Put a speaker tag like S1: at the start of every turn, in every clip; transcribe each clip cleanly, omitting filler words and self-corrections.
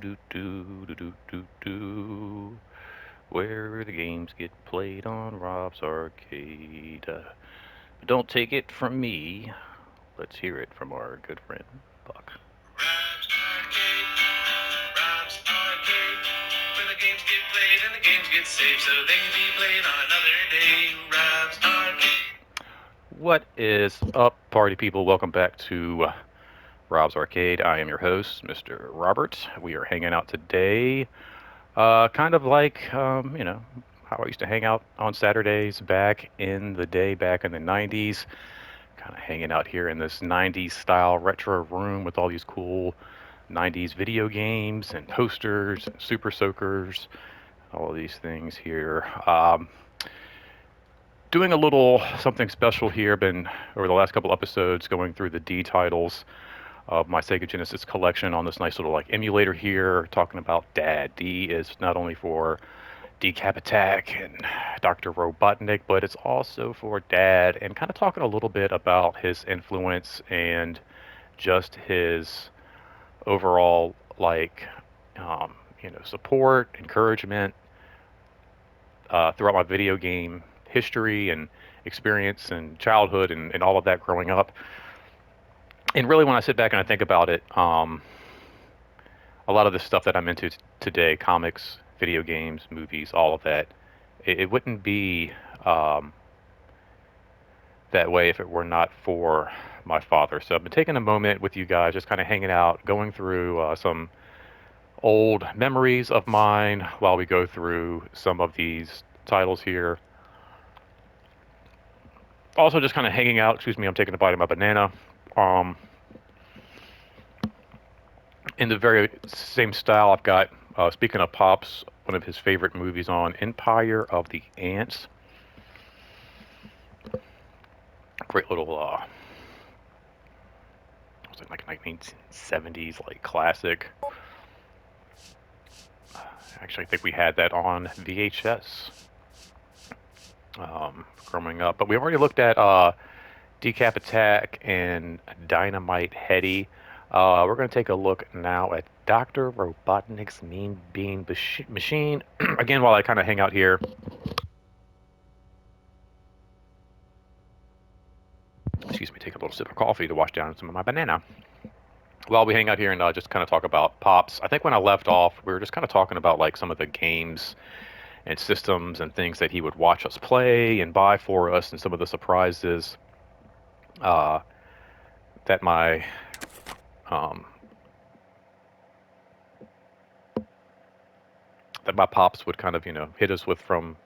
S1: Do do do do do do. Where the games get played on Rob's Arcade. But don't take it from me. Let's hear it from our good friend Buck.
S2: Rob's Arcade, Rob's Arcade, where the games get played and the games get saved so they can be played on another day. Rob's Arcade.
S1: What is up, party people? Welcome back to Rob's Arcade. I am your host, Mr. Robert. We are hanging out today, kind of like how I used to hang out on Saturdays back in the day, back in the '90s. Kind of hanging out here in this '90s style retro room with all these cool '90s video games and posters and Super Soakers, all of these things here. Doing a little something special here. Been over the last couple episodes going through the D titles of my Sega Genesis collection on this nice little like emulator here, talking about Dad. D is not only for Decap Attack and Dr. Robotnik, but it's also for Dad, and kind of talking a little bit about his influence and just his overall support, encouragement throughout my video game history and experience and childhood and all of that growing up. And really, when I sit back and I think about it, a lot of the stuff that I'm into today, comics, video games, movies, all of that, it wouldn't be um, that way if it were not for my father. So I've been taking a moment with you guys, just kind of hanging out, going through some old memories of mine while we go through some of these titles here. Also, just kind of hanging out. Excuse me, I'm taking a bite of my banana. Um, in the very same style, I've got, speaking of Pops, one of his favorite movies on, Empire of the Ants. Great little, was it like 1970s, like classic. Actually, I think we had that on VHS growing up. But we already looked at Decap Attack and Dynamite Heady. We're going to take a look now at Dr. Robotnik's Mean Bean Machine. Again, while I kind of hang out here. Excuse me, take a little sip of coffee to wash down some of my banana. While we hang out here and just kind of talk about Pops, I think when I left off, we were just kind of talking about like some of the games and systems and things that he would watch us play and buy for us, and some of the surprises uh, that um, my pops would kind of hit us with from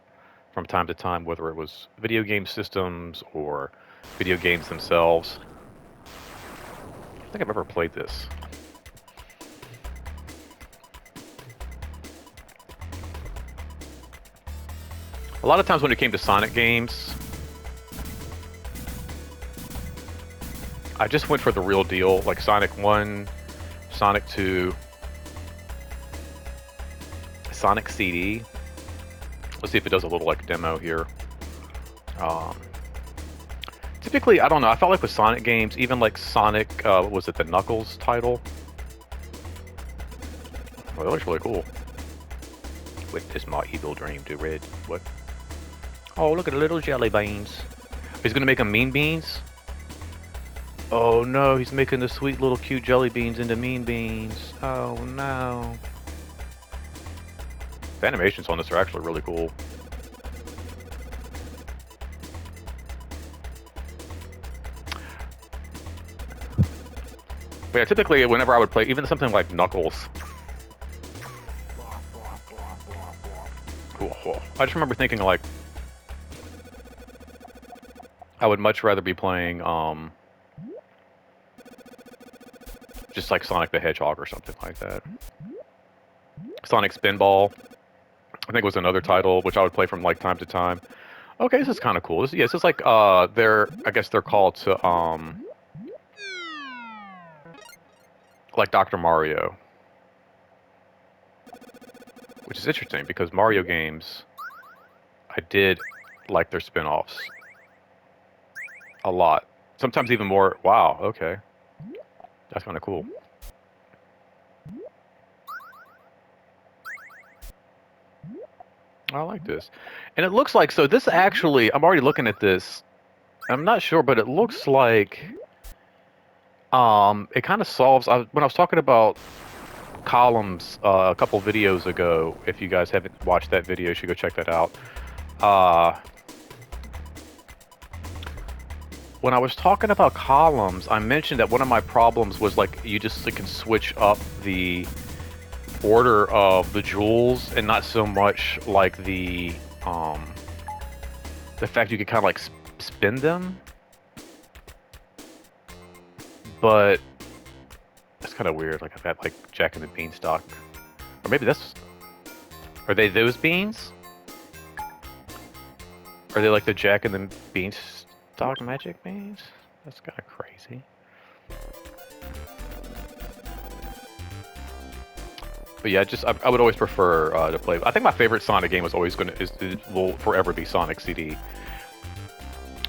S1: time to time, whether it was video game systems or video games themselves. I don't think I've ever played this. A lot of times when it came to Sonic games, I just went for the real deal, like Sonic 1, Sonic 2, Sonic CD. Let's see if it does a little like demo here. Um, Typically, I don't know. I felt like with Sonic games, even like Sonic, was it the Knuckles title? Well, that looks really cool. Witness my evil dream to red. What? Oh, look at the little jelly beans. He's gonna make them mean beans? Oh no, he's making the sweet little cute jelly beans into mean beans. Oh no. The animations on this are actually really cool. But yeah, typically whenever I would play even something like Knuckles, I just remember thinking like I would much rather be playing just like Sonic the Hedgehog or something like that. Sonic Spinball, I think was another title which I would play from like time to time. Okay, this is kind of cool. This is like I guess they're called to like Dr. Mario, which is interesting because Mario games, I did like their spin-offs a lot. Sometimes even more. Wow, okay. That's kind of cool. I like this. And it looks like, so this actually, I'm already looking at this. I'm not sure, but it looks like it kind of solves, when I was talking about columns a couple videos ago, if you guys haven't watched that video, you should go check that out. Uh, when I was talking about columns, I mentioned that one of my problems was like you just can switch up the order of the jewels and not so much like the fact you could kind of like spin them. But that's kind of weird. Like I've had like Jack and the Beanstalk, or maybe that's, are they those beans? Are they like the Jack and the Beanstalk magic beans? That's kind of crazy. But yeah, I would always prefer to play. I think my favorite Sonic game was always will forever be Sonic CD.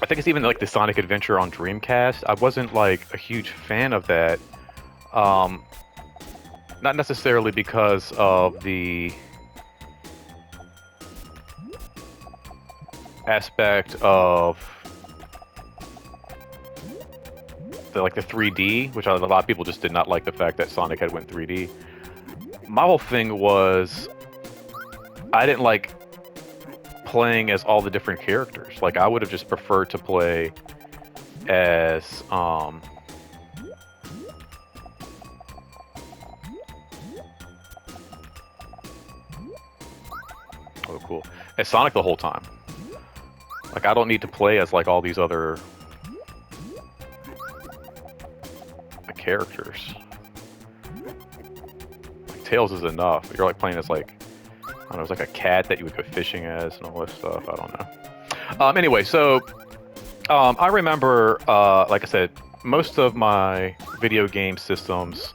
S1: I think it's even like the Sonic Adventure on Dreamcast. I wasn't like a huge fan of that. Not necessarily because of the aspect of the 3D, which a lot of people just did not like the fact that Sonic had went 3D. My whole thing was I didn't like playing as all the different characters. Like I would have just preferred to play as oh cool, as Sonic the whole time. Like I don't need to play as like all these other characters. Like Tails is enough. You're like playing as like, I don't know, it's like a cat that you would go fishing as and all this stuff. I don't know. Anyway, so I remember, like I said, most of my video game systems,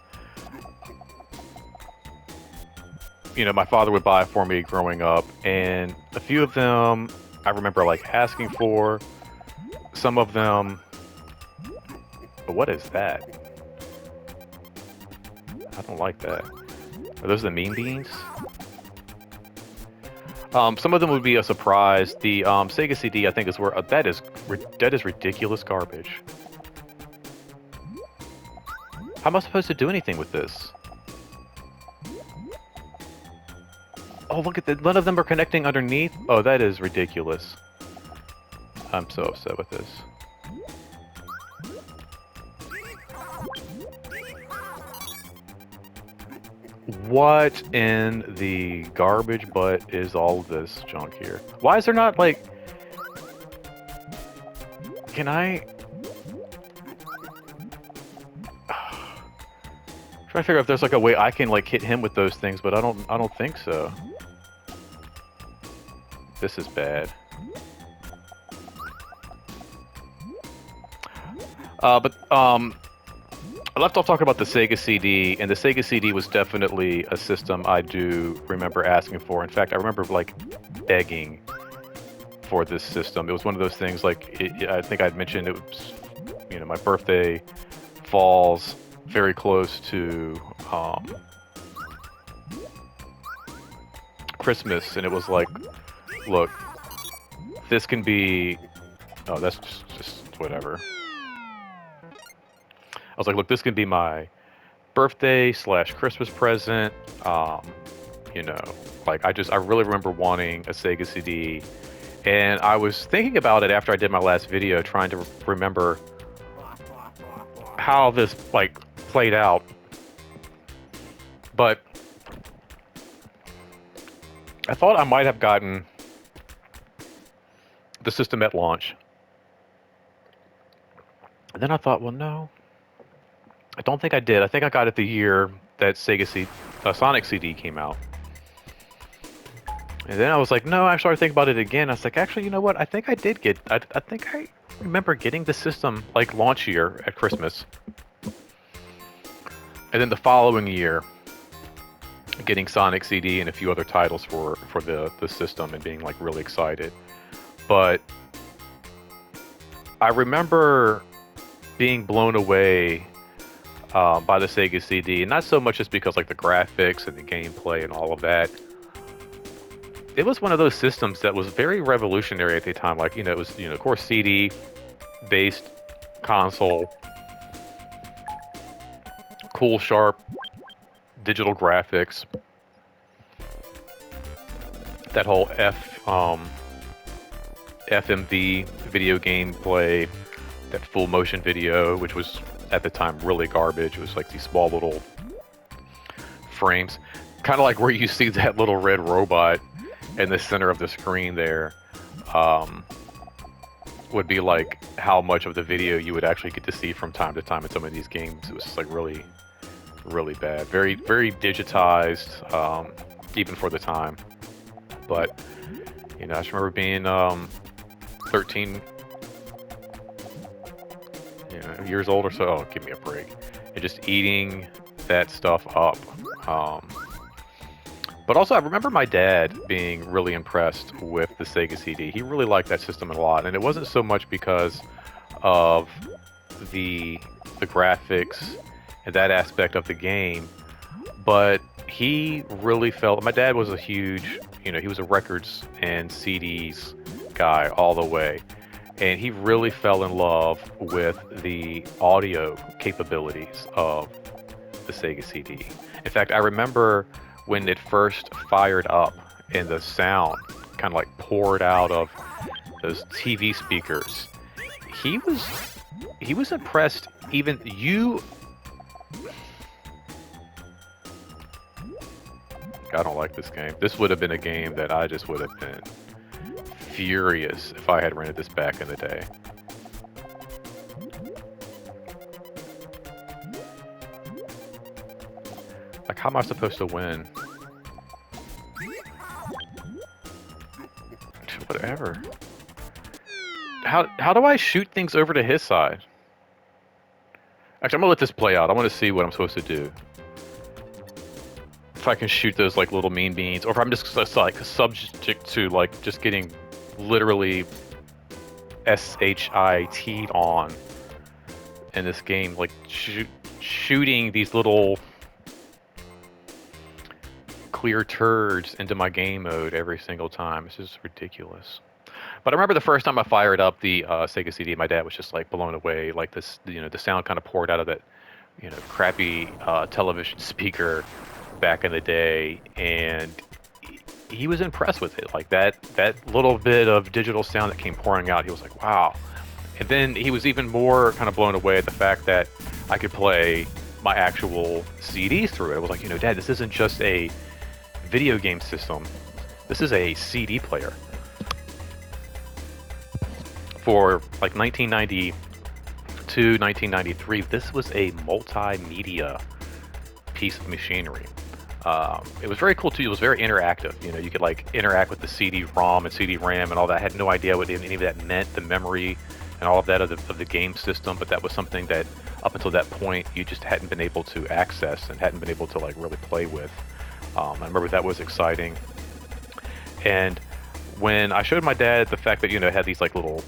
S1: you know, my father would buy for me growing up, and a few of them I remember like asking for. Some of them, but what is that? I don't like that. Are those the mean beans? Some of them would be a surprise. The Sega CD, I think, is where that is ridiculous garbage. How am I supposed to do anything with this? Oh, look at that! None of them are connecting underneath. Oh, that is ridiculous. I'm so upset with this. What in the garbage butt is all this junk here? Why is there not, like... Can I... Trying to figure out if there's like a way I can like hit him with those things, but I don't think so. This is bad. I left off talking about the Sega CD, and the Sega CD was definitely a system I do remember asking for. In fact, I remember like begging for this system. It was one of those things like I think I'd mentioned it was, you know, my birthday falls very close to Christmas, and it was like, look, this can be. Oh, that's just whatever. I was like, look, this can be my birthday / Christmas present. You know, like I really remember wanting a Sega CD, and I was thinking about it after I did my last video, trying to remember how this like played out. But I thought I might have gotten the system at launch. And then I thought, well, no. I don't think I did. I think I got it the year that Sonic CD came out. And then I was like, no, I started thinking about it again. I was like, actually, you know what? I think I did get... I think I remember getting the system, like, launch year at Christmas. And then the following year, getting Sonic CD and a few other titles for the system and being, like, really excited. But I remember being blown away by the Sega CD, and not so much just because like the graphics and the gameplay and all of that, it was one of those systems that was very revolutionary at the time. Like, it was, of course, CD based console, cool, sharp digital graphics, that whole FMV video game play, that full motion video, which was at the time really garbage. It was like these small little frames, kind of like where you see that little red robot in the center of the screen there. Um, would be like how much of the video you would actually get to see from time to time in some of these games. It was just like really, really bad. Very, very digitized, even for the time. But, I just remember being 13 years old or so. Oh, give me a break. And just eating that stuff up. But also, I remember my dad being really impressed with the Sega CD. He really liked that system a lot, and it wasn't so much because of the graphics and that aspect of the game, but he really felt. My dad was a huge, he was a records and CDs guy all the way, and he really fell in love with the audio capabilities of the Sega CD. In fact, I remember when it first fired up and the sound kind of like poured out of those TV speakers. He was impressed. Even you, I don't like this game. This would have been a game that I just would have been furious if I had rented this back in the day. Like, how am I supposed to win? Whatever. How do I shoot things over to his side? Actually, I'm gonna let this play out. I want to see what I'm supposed to do. If I can shoot those like little mean beans, or if I'm just like subject to like just getting literally shit on in this game, like shooting these little clear turds into my game mode every single time. It's just ridiculous. But I remember the first time I fired up the Sega CD, my dad was just like blown away. Like this, the sound kind of poured out of that, crappy television speaker back in the day, and he was impressed with it. Like that little bit of digital sound that came pouring out, he was like, wow. And then he was even more kind of blown away at the fact that I could play my actual CDs through it. I was like, Dad, this isn't just a video game system. This is a CD player. For like 1992, 1993, this was a multimedia piece of machinery. It was very cool too. It was very interactive. You could like interact with the CD-ROM and CD-RAM and all that. I had no idea what any of that meant, the memory and all of that of the game system. But that was something that up until that point you just hadn't been able to access and hadn't been able to like really play with. I remember that was exciting. And when I showed my dad the fact that it had these like little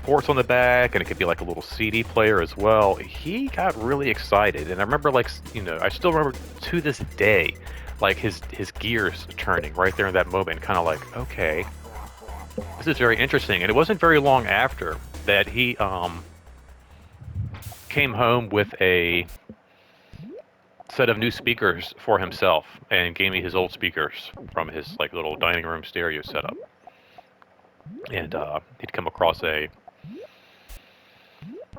S1: ports on the back, and it could be like a little CD player as well, he got really excited. And I remember like, I still remember to this day, like his gears turning right there in that moment, kind of like, okay, this is very interesting. And it wasn't very long after that he came home with a set of new speakers for himself and gave me his old speakers from his like little dining room stereo setup. And he'd come across a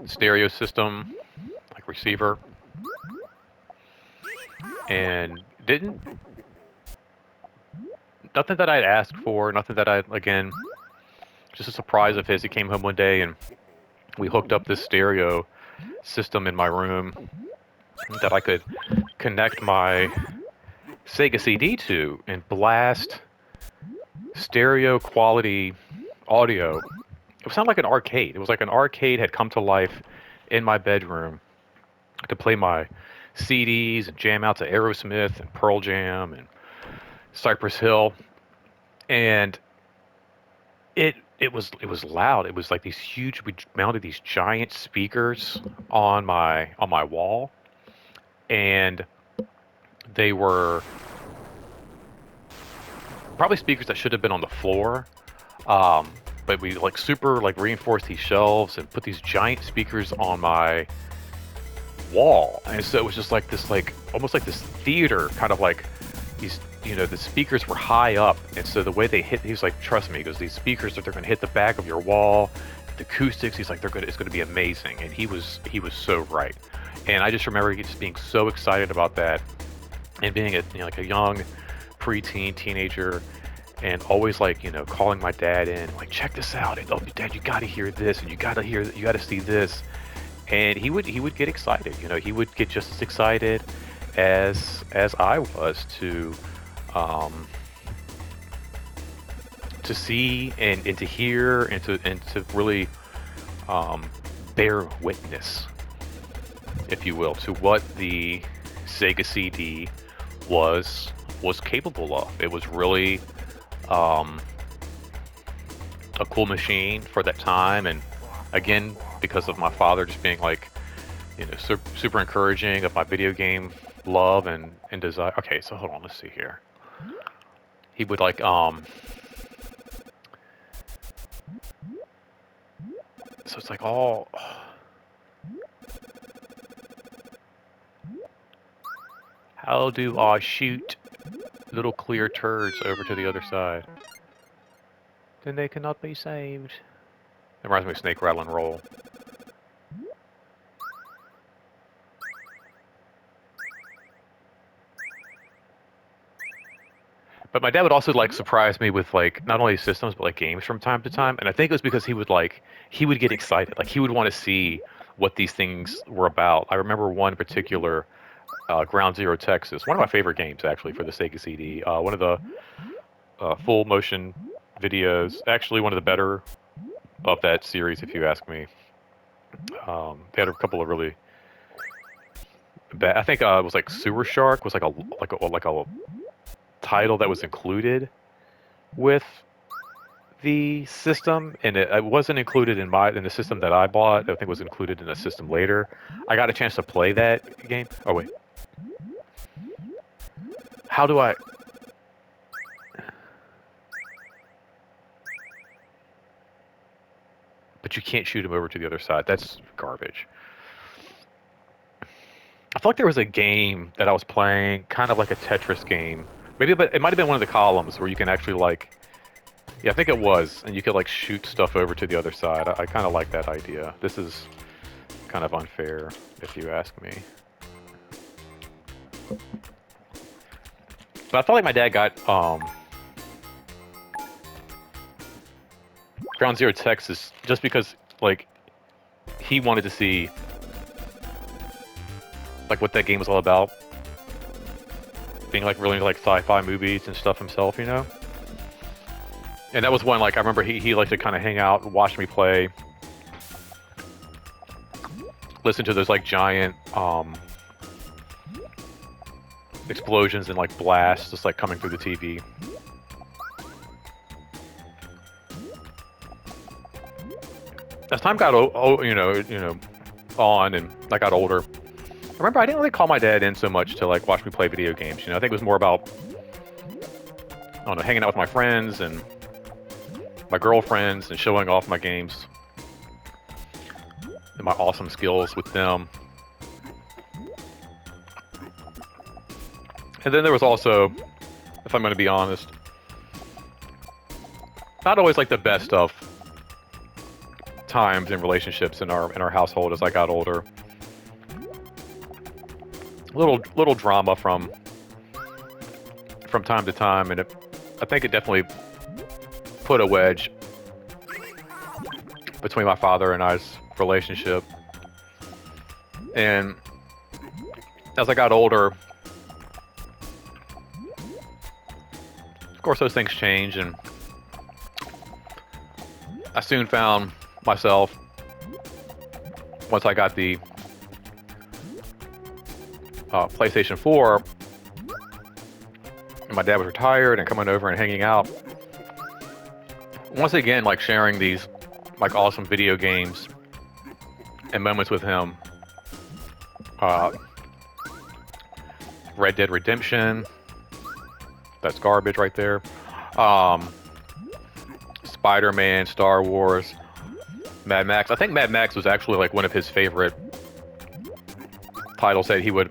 S1: stereo system, like receiver, and nothing that I'd asked for, nothing that again, just a surprise of his. He came home one day and we hooked up this stereo system in my room that I could connect my Sega CD to and blast stereo quality audio. It sounded like an arcade. It was like an arcade had come to life in my bedroom. I could play my CDs and jam out to Aerosmith and Pearl Jam and Cypress Hill, and it was loud. It was like these huge. We mounted these giant speakers on my wall, and they were probably speakers that should have been on the floor. Um, but we like super like reinforced these shelves and put these giant speakers on my wall, and so it was just like this, like almost like this theater, kind of like these, you know, the speakers were high up, and so the way they hit, he's like, trust me, because these speakers, they're going to hit the back of your wall, the acoustics, he's like, it's going to be amazing, and he was so right. And I just remember just being so excited about that, and being a, you know, like a young preteen teenager, and always like, you know, calling my dad in, like, check this out, and, oh, Dad, you got to hear this, and you got to see this. And he would get excited, you know, he would get just as excited as I was um, to see and to hear and to really bear witness, if you will, to what the Sega CD was capable of. It was really a cool machine for that time, and again, because of my father just being like, you know, super encouraging of my video game love and desire. Okay, so hold on, let's see here. He would like so it's like all, how do I shoot little clear turds over to the other side? Then they cannot be saved. It reminds me of Snake, Rattle, and Roll. But my dad would also like surprise me with like not only systems but like games from time to time, and I think it was because he would get excited, like he would want to see what these things were about. I remember one particular, Ground Zero Texas, one of my favorite games actually for the Sega CD. One of the full motion videos, actually one of the better of that series, if you ask me. They had a couple of really bad. I think it was like Sewer Shark was like a title that was included with the system, and it wasn't included in the system that I bought. I think it was included in a system later. I got a chance to play that game. Oh wait, how do I? But you can't shoot him over to the other side. That's garbage. I feel like there was a game that I was playing, kind of like a Tetris game. Maybe, but it might have been one of the columns where you can actually like, yeah, I think it was, and you could like shoot stuff over to the other side. I kind of like that idea. This is kind of unfair, if you ask me. But I felt like my dad got Ground Zero Texas just because like he wanted to see like what that game was all about, being like really into like sci-fi movies and stuff himself, you know. And that was one, like I remember he liked to kind of hang out and watch me play, listen to those like giant explosions and like blasts just like coming through the TV. As time got on, and I got older, I remember I didn't really call my dad in so much to like watch me play video games. You know, I think it was more about, I don't know, hanging out with my friends and my girlfriends and showing off my games and my awesome skills with them. And then there was also, if I'm going to be honest, not always like the best of times and relationships in our household as I got older. Little drama from time to time, and I think it definitely put a wedge between my father and I's relationship. And as I got older, of course those things change, and I soon found myself, once I got the PlayStation 4, and my dad was retired and coming over and hanging out, once again like sharing these like awesome video games and moments with him. Red Dead Redemption, that's garbage right there. Um, Spider-Man, Star Wars, Mad Max. I think Mad Max was actually like one of his favorite titles that he would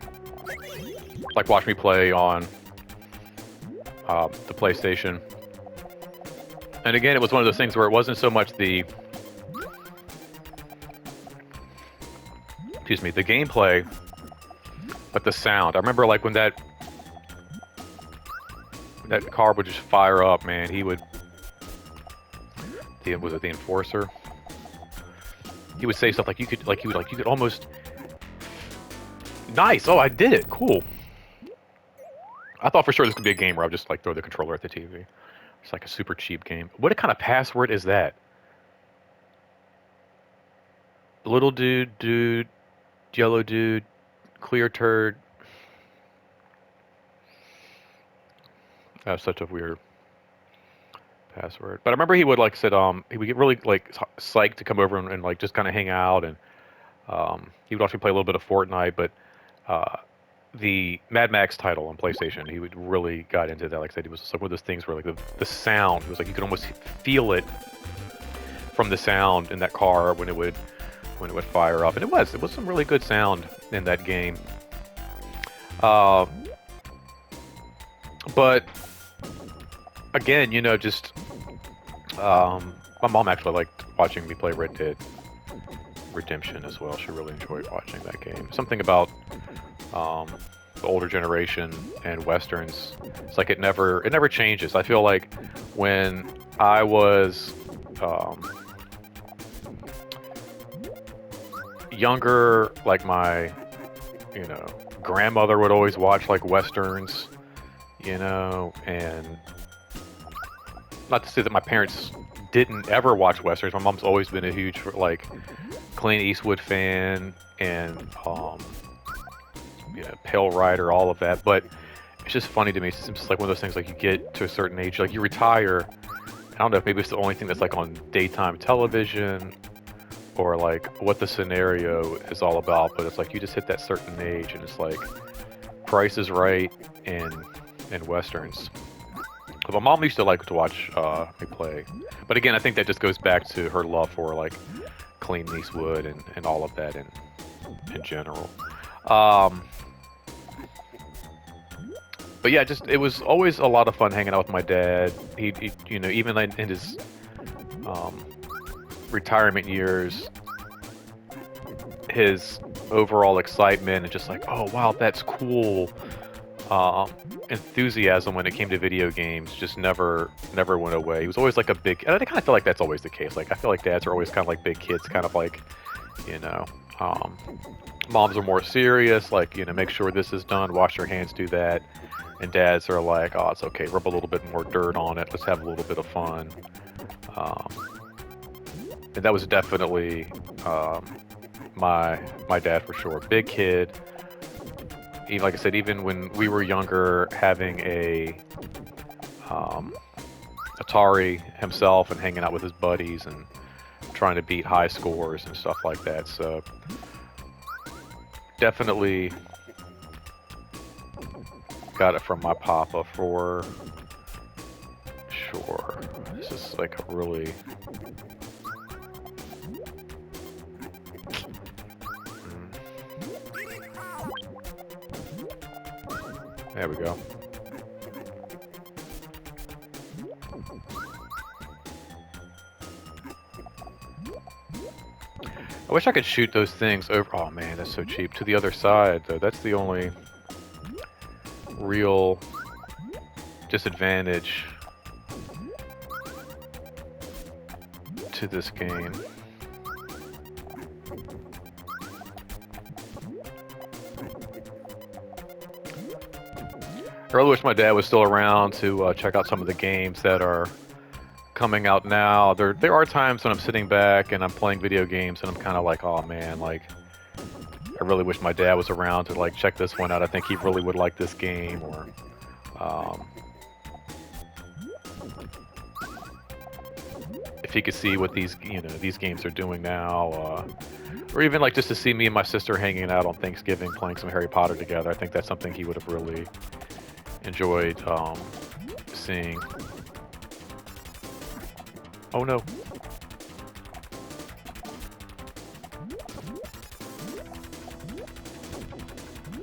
S1: like watch me play on the PlayStation. And again, it was one of those things where it wasn't so much the, excuse me, the gameplay, but the sound. I remember like when that car would just fire up, man. He would, was it the Enforcer? He would say stuff like you could almost, nice. Oh, I did it. Cool. I thought for sure this could be a game where I would just like throw the controller at the TV. It's like a super cheap game. What kind of password is that? Little dude, yellow dude, clear turd. That's such a weird password. But I remember he would like said he would get really like psyched to come over and like just kind of hang out, and he would also play a little bit of Fortnite. But the Mad Max title on PlayStation, he would really got into that. Like I said, it was just like one of those things where like the sound, it was like you could almost feel it from the sound in that car when it would fire up, and it was some really good sound in that game. But again, you know, just my mom actually liked watching me play Red Dead Redemption as well. She really enjoyed watching that game. Something about the older generation and westerns, it's like it never changes. I feel like when I was younger, like my, you know, grandmother would always watch like westerns, you know, and not to say that my parents didn't ever watch westerns. My mom's always been a huge like Clint Eastwood fan, and you know, Pale Rider, all of that. But it's just funny to me. It's just like one of those things, like you get to a certain age, like you retire. I don't know if maybe it's the only thing that's like on daytime television, or like what the scenario is all about, but it's like you just hit that certain age and it's like Price is Right and westerns. My mom used to like to watch me play, but again, I think that just goes back to her love for like Clint Eastwood and all of that in general. But yeah, just it was always a lot of fun hanging out with my dad. He you know, even in his retirement years, his overall excitement and just like, oh wow, that's cool, enthusiasm when it came to video games just never went away. He was always like a big, and I kind of feel like that's always the case. Like I feel like dads are always kind of like big kids, kind of like, you know, moms are more serious, like, you know, make sure this is done, wash your hands, do that. And dads are like, oh, it's okay, rub a little bit more dirt on it, let's have a little bit of fun. And that was definitely my dad for sure. Big kid. Even, like I said, even when we were younger, having a Atari himself and hanging out with his buddies and trying to beat high scores and stuff like that. So definitely got it from my papa for sure. This is like a really there we go. I wish I could shoot those things over. Oh man, that's so cheap. To the other side, though. That's the only real disadvantage to this game. I really wish my dad was still around to check out some of the games that are coming out now. There are times when I'm sitting back and I'm playing video games and I'm kind of like, oh man, like I really wish my dad was around to like check this one out. I think he really would like this game, or if he could see what these, you know, these games are doing now, or even like just to see me and my sister hanging out on Thanksgiving playing some Harry Potter together. I think that's something he would have really enjoyed seeing. Oh no.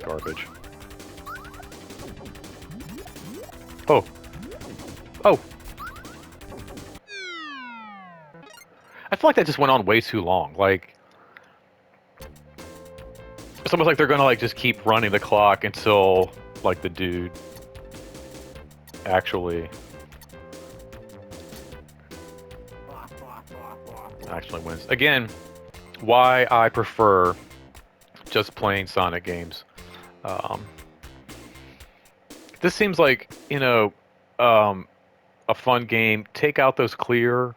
S1: Garbage. Oh. Oh. I feel like that just went on way too long. Like, it's almost like they're gonna like just keep running the clock until like the dude actually wins. Again, why I prefer just playing Sonic games. Um, this seems like, um, a fun game. Take out those clear.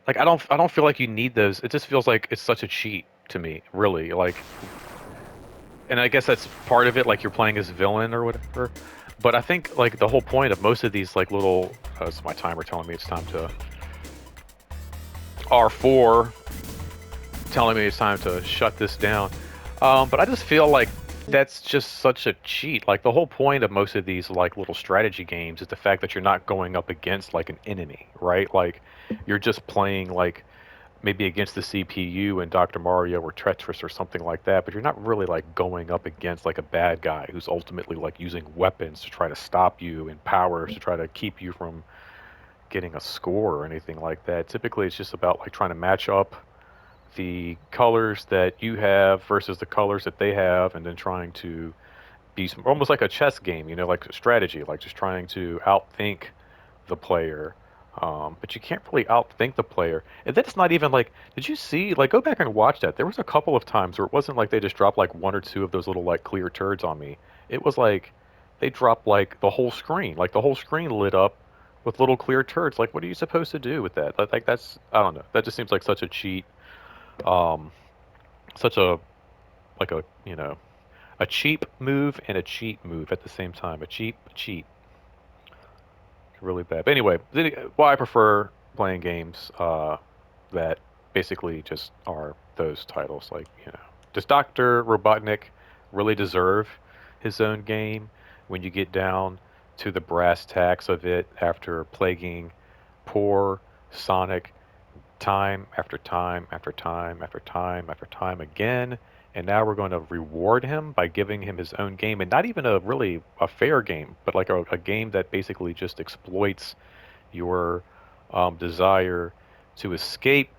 S1: Like I don't feel like you need those. It just feels like it's such a cheat to me, really. Like, and I guess that's part of it. Like you're playing as villain or whatever. But I think like the whole point of most of these like little. It's my timer telling me it's time to. R4 telling me it's time to shut this down. But I just feel like that's just such a cheat. Like the whole point of most of these like little strategy games is the fact that you're not going up against like an enemy, right? Like you're just playing like maybe against the CPU in Dr. Mario or Tetris or something like that, but you're not really like going up against like a bad guy who's ultimately like using weapons to try to stop you and powers to try to keep you from getting a score or anything like that. Typically it's just about like trying to match up the colors that you have versus the colors that they have, and then trying to be almost like a chess game, like a strategy, like just trying to outthink the player. But you can't really outthink the player. And then it's not even like, did you see, like, go back and watch that. There was a couple of times where it wasn't like they just dropped like one or two of those little like clear turds on me. It was like they dropped like the whole screen. Like the whole screen lit up with little clear turds. Like, what are you supposed to do with that? Like that's, I don't know. That just seems like such a cheat. Um, such a like a cheap move and a cheat move at the same time. A cheap cheat, really bad. But anyway, why I prefer playing games that basically just are those titles. Like does Doctor Robotnik really deserve his own game when you get down to the brass tacks of it after plaguing poor Sonic time after time after time after time after time again, and now we're going to reward him by giving him his own game, and not even a really a fair game, but like a game that basically just exploits your desire to escape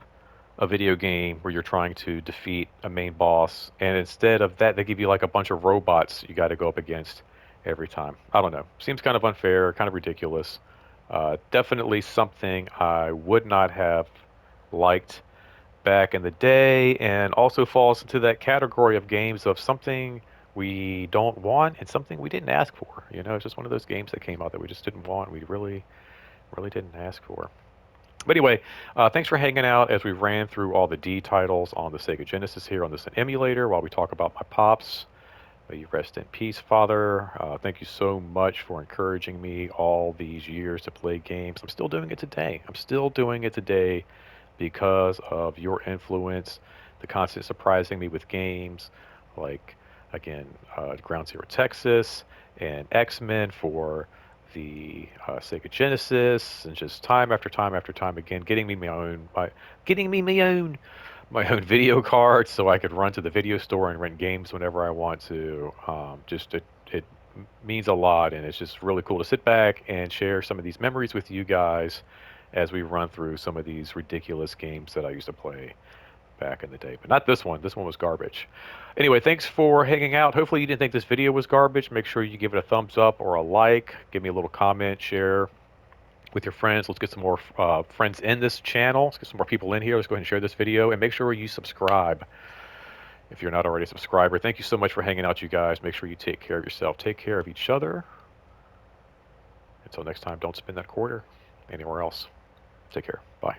S1: a video game where you're trying to defeat a main boss, and instead of that, they give you like a bunch of robots you got to go up against every time. I don't know. Seems kind of unfair, kind of ridiculous. Definitely something I would not have liked back in the day, and also falls into that category of games of something we don't want and something we didn't ask for. It's just one of those games that came out that we just didn't want. We really, really didn't ask for. But anyway, thanks for hanging out as we ran through all the D titles on the Sega Genesis here on this emulator while we talk about my pops. May you rest in peace, Father. Thank you so much for encouraging me all these years to play games. I'm still doing it today. I'm still doing it today because of your influence, the constant surprising me with games like, again, Ground Zero Texas and X-Men for the Sega Genesis, and just time after time after time again, getting me my own video card so I could run to the video store and rent games whenever I want to. Just it means a lot, and it's just really cool to sit back and share some of these memories with you guys as we run through some of these ridiculous games that I used to play back in the day. But not this one. This one was garbage. Anyway, thanks for hanging out. Hopefully you didn't think this video was garbage. Make sure you give it a thumbs up or a like. Give me a little comment, share with your friends. Let's get some more friends in this channel. Let's get some more people in here. Let's go ahead and share this video. And make sure you subscribe if you're not already a subscriber. Thank you so much for hanging out, you guys. Make sure you take care of yourself. Take care of each other. Until next time, don't spend that quarter anywhere else. Take care. Bye.